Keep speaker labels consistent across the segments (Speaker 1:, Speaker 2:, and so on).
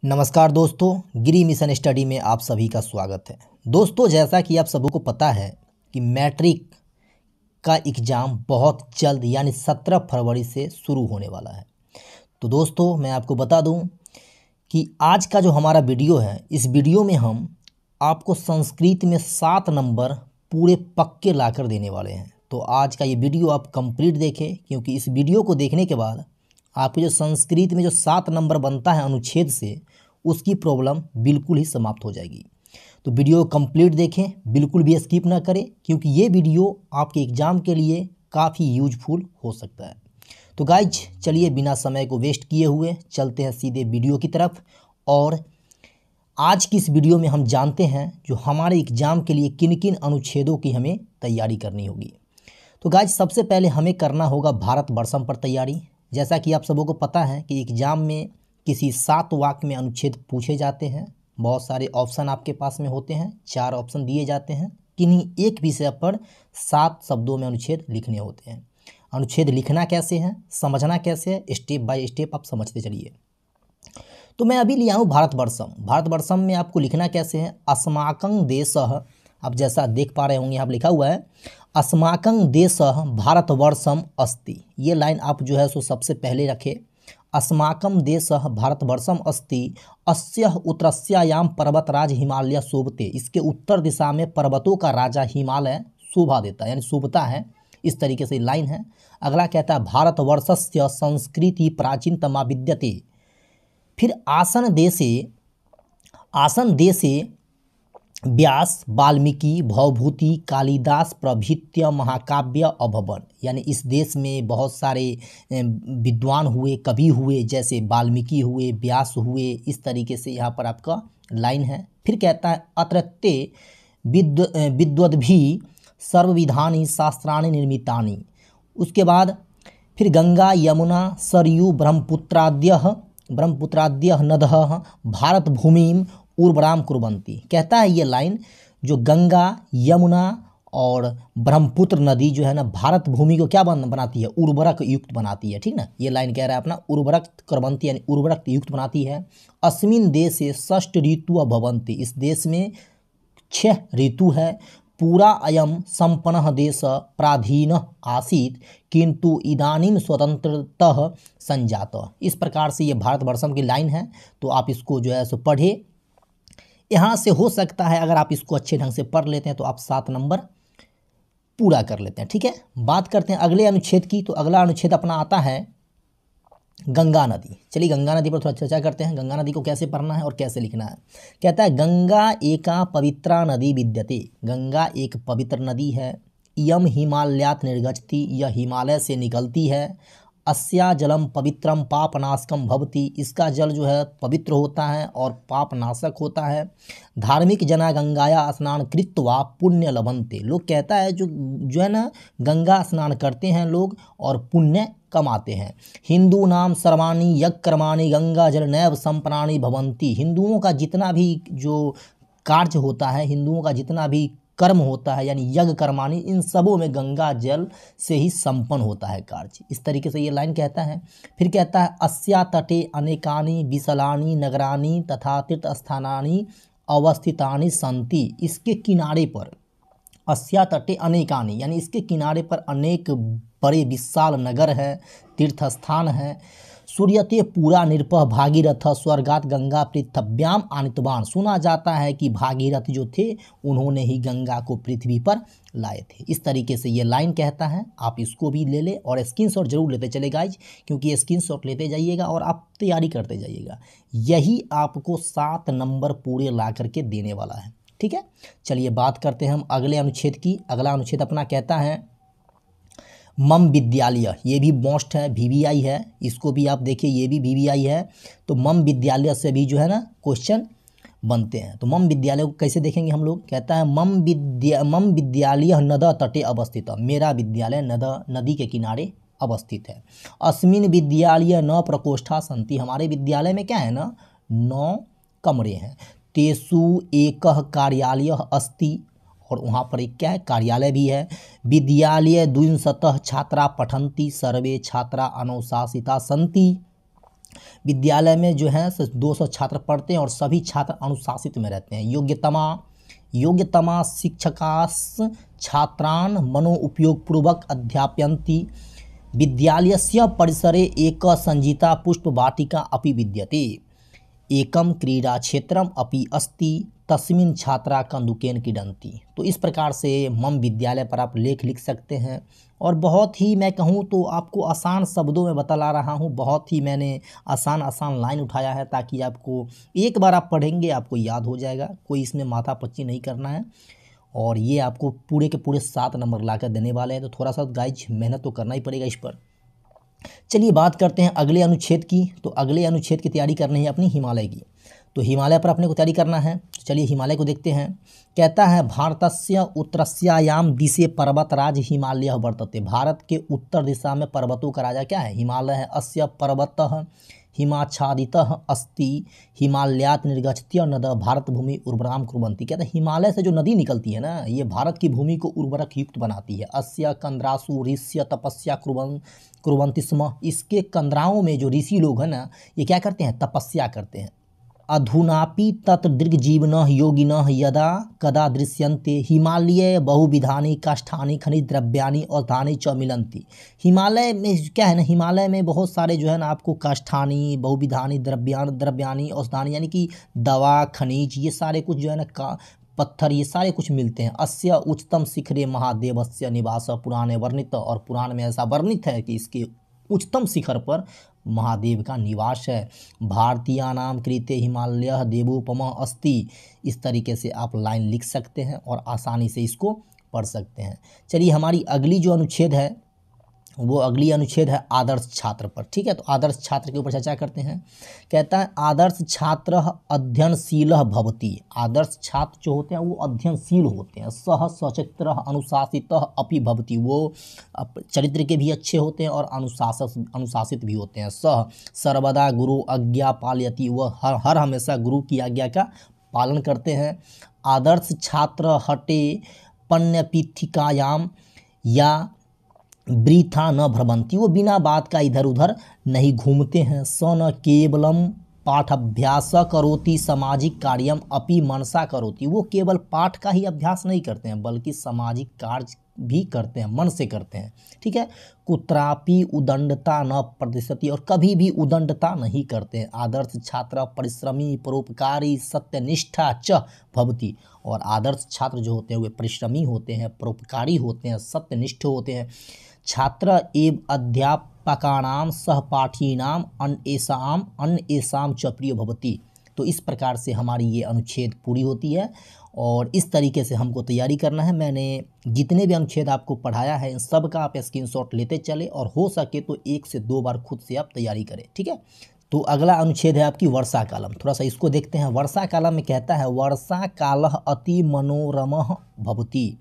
Speaker 1: नमस्कार दोस्तों, गिरी mission study में आप सभी का स्वागत है। दोस्तों, जैसा कि आप सबको पता है कि मैट्रिक का एग्ज़ाम बहुत जल्द यानी 17 फरवरी से शुरू होने वाला है। तो दोस्तों, मैं आपको बता दूं कि आज का जो हमारा वीडियो है, इस वीडियो में हम आपको संस्कृत में 7 नंबर पूरे पक्के लाकर देने वाले हैं। तो आज का ये वीडियो आप कंप्लीट देखें, क्योंकि इस वीडियो को देखने के बाद आपके जो संस्कृत में जो 7 नंबर बनता है अनुच्छेद से, उसकी प्रॉब्लम बिल्कुल ही समाप्त हो जाएगी। तो वीडियो कंप्लीट देखें, बिल्कुल भी स्किप ना करें, क्योंकि ये वीडियो आपके एग्ज़ाम के लिए काफ़ी यूजफुल हो सकता है। तो गाइज, चलिए बिना समय को वेस्ट किए हुए चलते हैं सीधे वीडियो की तरफ। और आज की इस वीडियो में हम जानते हैं जो हमारे एग्ज़ाम के लिए किन किन अनुच्छेदों की हमें तैयारी करनी होगी। तो गाइज, सबसे पहले हमें करना होगा भारतवर्षम पर तैयारी। जैसा कि आप सबको पता है कि एग्ज़ाम में किसी 7 वाक्य में अनुच्छेद पूछे जाते हैं। बहुत सारे ऑप्शन आपके पास में होते हैं, 4 ऑप्शन दिए जाते हैं। किन्हीं एक विषय पर 7 शब्दों में अनुच्छेद लिखने होते हैं। अनुच्छेद लिखना कैसे है, समझना कैसे है, स्टेप बाय स्टेप आप समझते चलिए। तो मैं अभी लिया हूँ भारतवर्षम। भारतवर्षम में आपको लिखना कैसे है, अस्माकं देशः, आप जैसा देख पा रहे होंगे यहाँ पर लिखा हुआ है अस्माकं देशः भारतवर्षम अस्ति। ये लाइन आप जो है सो सबसे पहले रखें। अस्माकं देशः भारतवर्षम अस्ति अस्य उत्तरस्यायाम पर्वतराज हिमालय शोभते। इसके उत्तर दिशा में पर्वतों का राजा हिमालय शोभा देता है, यानी शोभता है। इस तरीके से लाइन है। अगला कहता है भारतवर्षस्य संस्कृति प्राचीनतमा विद्यते। फिर आसन देशे व्यास, वाल्मीकि, भवभूति, कालिदास प्रभृत्य महाकाव्य अभवन। यानी इस देश में बहुत सारे विद्वान हुए, कवि हुए, जैसे वाल्मीकि हुए, व्यास हुए। इस तरीके से यहाँ पर आपका लाइन है। फिर कहता है अत्रत्ते विद्वद्भिः सर्वविधानि शास्त्राणि निर्मितानि। उसके बाद फिर गंगा, यमुना, सरयू, ब्रह्मपुत्राद्यः नदः भारत भूमिम उर्वराम कुर्वन्ति। कहता है ये लाइन, जो गंगा, यमुना और ब्रह्मपुत्र नदी जो है ना, भारत भूमि को क्या बनाती है, उर्वरक युक्त बनाती है। ठीक ना, ये लाइन कह रहा है अपना उर्वरक कुर्वन्ति, यानी उर्वरक युक्त बनाती है। अस्मिन् देशे 6 ऋतु भवन्ति। इस देश में 6 ऋतु है। पूरा अयम संपन्नः देश प्राधीनः आसीत् किंतु इदानीं स्वतंत्रतः संजातः। इस प्रकार से ये भारतवर्षम की लाइन है। तो आप इसको जो है सो पढ़े। यहाँ से हो सकता है अगर आप इसको अच्छे ढंग से पढ़ लेते हैं तो आप 7 नंबर पूरा कर लेते हैं। ठीक है, बात करते हैं अगले अनुच्छेद की। तो अगला अनुच्छेद अपना आता है गंगा नदी। चलिए गंगा नदी पर थोड़ा चर्चा करते हैं। गंगा नदी को कैसे पढ़ना है और कैसे लिखना है। कहता है गंगा एका पवित्रा नदी विद्यते। गंगा एक पवित्र नदी है। इयम हिमालयात् निर्गच्छति, यह हिमालय से निकलती है। अस्या जलम पवित्रम पापनाशकम भवति। इसका जल जो है पवित्र होता है और पापनाशक होता है। धार्मिक जना गंगाया स्नान कृत्वा पुण्य लभन्ते। लोग कहता है जो है ना, गंगा स्नान करते हैं लोग और पुण्य कमाते हैं। हिंदू नाम सर्वाणी यज्ञ कर्माणि गंगा जल नैव संपन्नानि भवन्ति। हिंदुओं का जितना भी जो कार्य होता है, हिंदुओं का जितना भी कर्म होता है, यानी यज्ञ कर्माणि, इन सबों में गंगा जल से ही संपन्न होता है कार्य। इस तरीके से ये लाइन कहता है। फिर कहता है अस्या तटे अनेकानि विशालानि नगराणि तथा तीर्थस्थानानि अवस्थितानि सन्ति। इसके किनारे पर, अस्या तटे अनेकानि, यानी इसके किनारे पर अनेक बड़े विशाल नगर हैं, तीर्थस्थान हैं। सूर्यते पूरा निरपह भागीरथ स्वर्गात गंगा पृथ्व्याम आनितवान। सुना जाता है कि भागीरथ जो थे उन्होंने ही गंगा को पृथ्वी पर लाए थे। इस तरीके से ये लाइन कहता है। आप इसको भी ले ले और स्क्रीनशॉट जरूर लेते चले गाइज, क्योंकि स्क्रीनशॉट लेते जाइएगा और आप तैयारी करते जाइएगा। यही आपको 7 नंबर पूरे ला करके देने वाला है। ठीक है, चलिए बात करते हैं हम अगले अनुच्छेद की। अगला अनुच्छेद अपना कहता है मम विद्यालय। ये भी मोस्ट है, VVI है। इसको भी आप देखिए, ये भी VVI है। तो मम विद्यालय से भी जो है ना क्वेश्चन बनते हैं। तो मम विद्यालय को कैसे देखेंगे हम लोग। कहता है मम विद्यालय नद तटे अवस्थित। मेरा विद्यालय नदी के किनारे अवस्थित है। अस्मिन विद्यालय 9 प्रकोष्ठा सन्ति। हमारे विद्यालय में क्या है ना, 9 कमरे हैं। तेसु एकः कार्यालय अस्ति। और वहाँ पर एक क्या है, कार्यालय भी है। विद्यालय 200 छात्रा पठन्ति सर्वे छात्रा अनुशासिता सन्ति। विद्यालय में जो है 200 छात्र पढ़ते हैं और सभी छात्र अनुशासित में रहते हैं। योग्यतमा शिक्षकास छात्रान् मनो उपयोगपूर्वक अध्यापयन्ति। विद्यालयस्य परिसरे एक संजिता पुष्पवाटिका अपि विद्यते। एकम क्रीडाक्षेत्रम अपि अस्ति तस्मिन् छात्रा कन्दुकेन क्रीडन्ति। तो इस प्रकार से मम विद्यालय पर आप लेख लिख सकते हैं और बहुत ही मैं कहूँ तो आपको आसान शब्दों में बतला रहा हूँ। बहुत ही मैंने आसान लाइन उठाया है ताकि आपको एक बार आप पढ़ेंगे आपको याद हो जाएगा। कोई इसमें माथापच्ची नहीं करना है और ये आपको पूरे के पूरे 7 नंबर ला कर देने वाले हैं। तो थोड़ा सा गाइज मेहनत तो करना ही पड़ेगा इस पर। चलिए बात करते हैं अगले अनुच्छेद की। तो अगले अनुच्छेद की तैयारी करनी है अपनी हिमालय की। तो हिमालय पर अपने को तैयारी करना है। तो चलिए हिमालय को देखते हैं। कहता है भारतस्य उत्तरस्यायाम दिशे पर्वतराज हिमालय वर्तते। भारत के उत्तर दिशा में पर्वतों का राजा क्या है? हिमालय है। अस्य पर्वतः हिमाच्छादितः अस्ति हिमालयात् निर्गच्छत्य नद भारत भूमि उर्वराम कुर्वन्ति। कहते हैं हिमालय से जो नदी निकलती है ना, ये भारत की भूमि को उर्वरक युक्त बनाती है। अस्य कंद्रासु ऋष्य तपस्या कुर्वन्ति स्म। इसके कंदराओं में जो ऋषि लोग हैं ना, ये क्या करते हैं? तपस्या करते हैं। अधुनापि तत्र दृग्जीविनः योगिनः यदा कदा दृश्यन्ते हिमालये बहुविधानि काष्ठानि खनिज द्रव्यानि औषधानि च मिलन्ति। हिमालय में क्या है ना, हिमालय में बहुत सारे जो है ना आपको काष्ठानि बहुविधानि द्रव्यानि औषधानि यानी कि दवा खनिज ये सारे कुछ जो है ना पत्थर ये सारे कुछ मिलते हैं। अस्य उच्चतम शिखरे महादेवस्य निवास पुराणे वर्णित। और पुराण में ऐसा वर्णित है कि इसके उच्चतम शिखर पर महादेव का निवास है। भारतीयानाम कृते हिमालय देवोपम अस्ति। इस तरीके से आप लाइन लिख सकते हैं और आसानी से इसको पढ़ सकते हैं। चलिए हमारी अगली जो अनुच्छेद है वो अगली अनुच्छेद है आदर्श छात्र पर। ठीक है, तो आदर्श छात्र के ऊपर चर्चा करते हैं। कहता है आदर्श छात्र अध्ययनशील भवति। आदर्श छात्र जो होते हैं वो अध्ययनशील होते हैं। सह सचित्र अनुशासित अपि भवति। वो चरित्र के भी अच्छे होते हैं और अनुशासित भी होते हैं। सह सर्वदा गुरु आज्ञा पालयति। वह हर हमेशा गुरु की आज्ञा का पालन करते हैं। आदर्श छात्र हटे पण्यपीठिकायाम या वृथा न भ्रमंती। वो बिना बात का इधर उधर नहीं घूमते हैं। स न केवलम पाठाभ्यास करोति सामाजिक कार्यम अपि मनसा करोति। वो केवल पाठ का ही अभ्यास नहीं करते हैं बल्कि सामाजिक कार्य भी करते हैं, मन से करते हैं। ठीक है, कुत्रापि उदंडता न प्रदर्शति। और कभी भी उदंडता नहीं करते हैं। आदर्श छात्र परिश्रमी परोपकारी सत्यनिष्ठा च भवति। और आदर्श छात्र जो होते हैं वे परिश्रमी होते हैं, परोपकारी होते हैं, सत्यनिष्ठ होते हैं। छात्र एवं अध्यापकानां सहपाठीनाम अन्येषां च प्रिय भवति। तो इस प्रकार से हमारी ये अनुच्छेद पूरी होती है और इस तरीके से हमको तैयारी करना है। मैंने जितने भी अनुच्छेद आपको पढ़ाया है इन सब का आप स्क्रीनशॉट लेते चले और हो सके तो 1 से 2 बार खुद से आप तैयारी करें। ठीक है, तो अगला अनुच्छेद है आपकी वर्षा कालम। थोड़ा सा इसको देखते हैं। वर्षा कालम में कहता है वर्षा कालः अति मनोरमः भवति।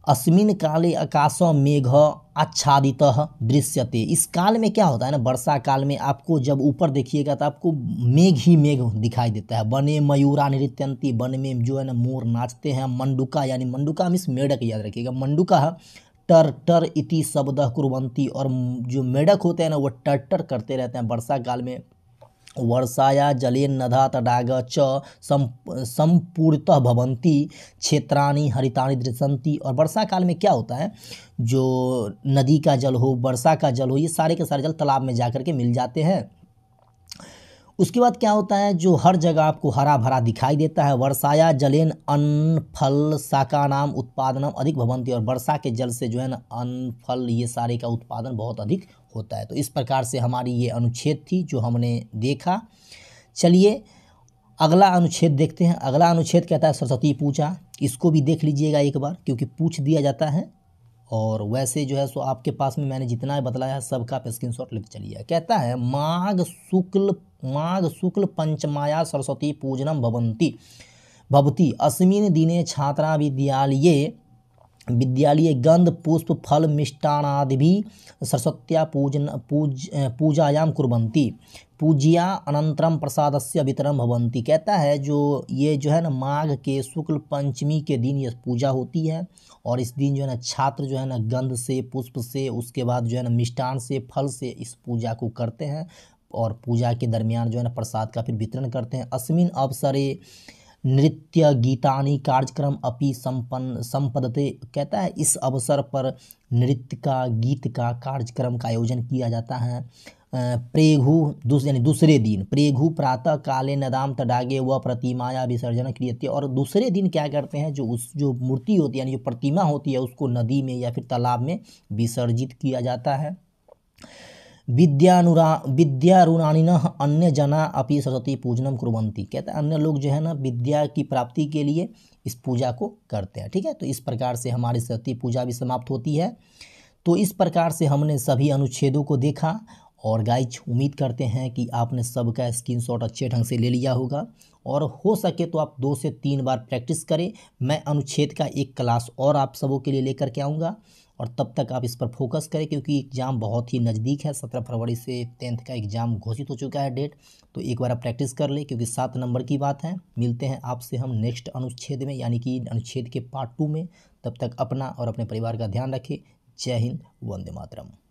Speaker 1: अस्मिन् काले आकाश मेघ आच्छादितः दृश्यते। इस काल में क्या होता है ना, वर्षा काल में आपको जब ऊपर देखिएगा तो आपको मेघ ही मेघ दिखाई देता है। वने मयूरा नृत्यन्ति। वन में जो है ना मोर नाचते हैं। मंडुका यानी मंडुका मीन्स मेढक, याद रखिएगा। मंडुका टर टर इति शब्दः कुर्वन्ति। और जो मेढक होते हैं ना वो टर टर करते रहते हैं वर्षा काल में। वर्षाया जलेन नदा तडाग च संपूर्णतः भवन्ति क्षेत्राणि हरितानि दृश्यन्ति। और वर्षा काल में क्या होता है, जो नदी का जल हो, वर्षा का जल हो, ये सारे के सारे जल तालाब में जाकर के मिल जाते हैं। उसके बाद क्या होता है, जो हर जगह आपको हरा भरा दिखाई देता है। वर्षाया जलेन अन्न फल शाकानाम उत्पादनम अधिक भवन्ति। और वर्षा के जल से जो है ना अन्न फल ये सारे का उत्पादन बहुत अधिक होता है। तो इस प्रकार से हमारी ये अनुच्छेद थी जो हमने देखा। चलिए अगला अनुच्छेद देखते हैं। अगला अनुच्छेद कहता है सरस्वती पूजा। इसको भी देख लीजिएगा एक बार क्योंकि पूछ दिया जाता है और वैसे जो है सो आपके पास में मैंने जितना बतलाया है सबका आप स्क्रीनशॉट लेते चलिए। कहता है माघ शुक्ल पंचमाया सरस्वती पूजनम भवति। अस्मिन् दिने छात्रा विद्यालये गंध पुष्प फल मिष्टान्नादिभिः सरस्वत्या पूजायां कुर्वन्ति। पूज्या अनंतरम प्रसादस्य वितरण भवन्ति। कहता है जो ये जो है ना माघ के शुक्ल पंचमी के दिन ये पूजा होती है और इस दिन जो है ना छात्र जो है ना गंध से पुष्प से उसके बाद जो है ना मिष्टान से फल से इस पूजा को करते हैं। और पूजा के दरमियान जो है ना प्रसाद का फिर वितरण करते हैं। अस्मिन अवसरे नृत्य गीतानि कार्यक्रम अपि संपदते, कहता है इस अवसर पर नृत्य का गीत का कार्यक्रम का आयोजन किया जाता है। प्रेघु यानी दूसरे दिन प्रेघु प्रातः काले नदाम तडागे व प्रतिमाया विसर्जन क्रियते, और दूसरे दिन क्या करते हैं, जो मूर्ति होती है यानी जो प्रतिमा होती है उसको नदी में या फिर तालाब में विसर्जित किया जाता है। विद्यारूणानिनः अन्य जना अपि सरस्वती पूजनम कुर्वन्ति, कहता है अन्य लोग जो है ना विद्या की प्राप्ति के लिए इस पूजा को करते हैं। ठीक है, तो इस प्रकार से हमारी सरस्वती पूजा भी समाप्त होती है। तो इस प्रकार से हमने सभी अनुच्छेदों को देखा और गाइज उम्मीद करते हैं कि आपने सबका स्क्रीनशॉट अच्छे ढंग से ले लिया होगा, और हो सके तो आप 2 से 3 बार प्रैक्टिस करें। मैं अनुच्छेद का एक क्लास और आप सबों के लिए लेकर के आऊँगा, और तब तक आप इस पर फोकस करें क्योंकि एग्ज़ाम बहुत ही नज़दीक है। 17 फरवरी से 10th का एग्ज़ाम घोषित हो चुका है डेट, तो एक बार आप प्रैक्टिस कर लें क्योंकि 7 नंबर की बात है। मिलते हैं आपसे हम नेक्स्ट अनुच्छेद में, यानी कि अनुच्छेद के पार्ट 2 में। तब तक अपना और अपने परिवार का ध्यान रखें। जय हिंद, वंदे मातरम।